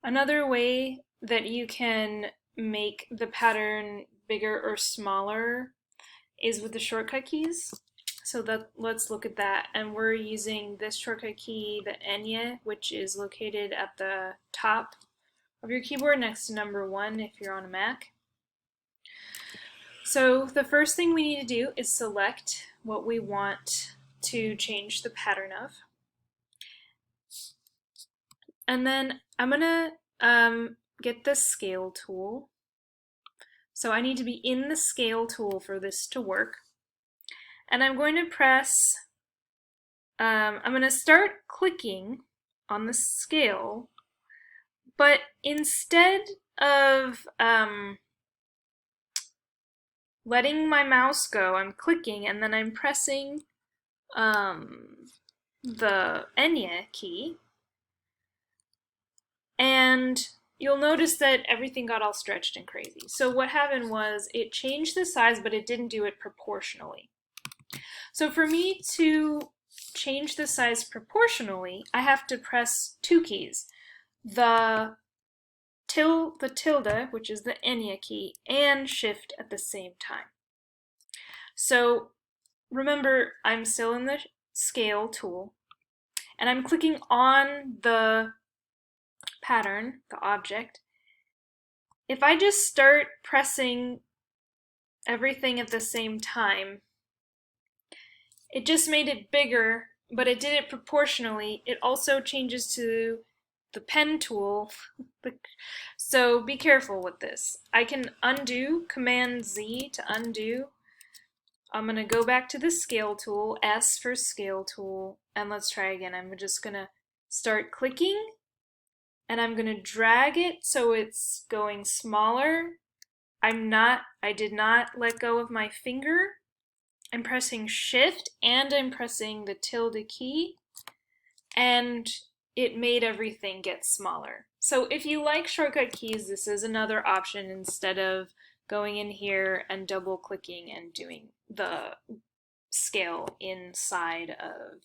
Another way that you can make the pattern bigger or smaller is with the shortcut keys. So let's look at that. And we're using this shortcut key, the Enya, which is located at the top of your keyboard next to number 1 if you're on a Mac. So the first thing we need to do is select what we want to change the pattern of. And then I'm gonna get the scale tool. So I need to be in the scale tool for this to work. And I'm going to press, I'm going to start clicking on the scale, but instead of letting my mouse go, I'm clicking and then I'm pressing the Enya key. And you'll notice that everything got all stretched and crazy. So what happened was it changed the size, but it didn't do it proportionally. So for me to change the size proportionally, I have to press 2 keys. The tilde, which is the Enya key, and Shift at the same time. So remember, I'm still in the scale tool, and I'm clicking on the pattern, the object. If I just start pressing everything at the same time, it just made it bigger, but it did it proportionally. It also changes to the pen tool. So be careful with this. I can undo, Command Z to undo. I'm going to go back to the scale tool, S for scale tool, and let's try again. I'm just going to start clicking, and I'm going to drag it so it's going smaller. I did not let go of my finger. I'm pressing Shift and I'm pressing the tilde key, and it made everything get smaller. So if you like shortcut keys, this is another option instead of going in here and double clicking and doing the scale inside of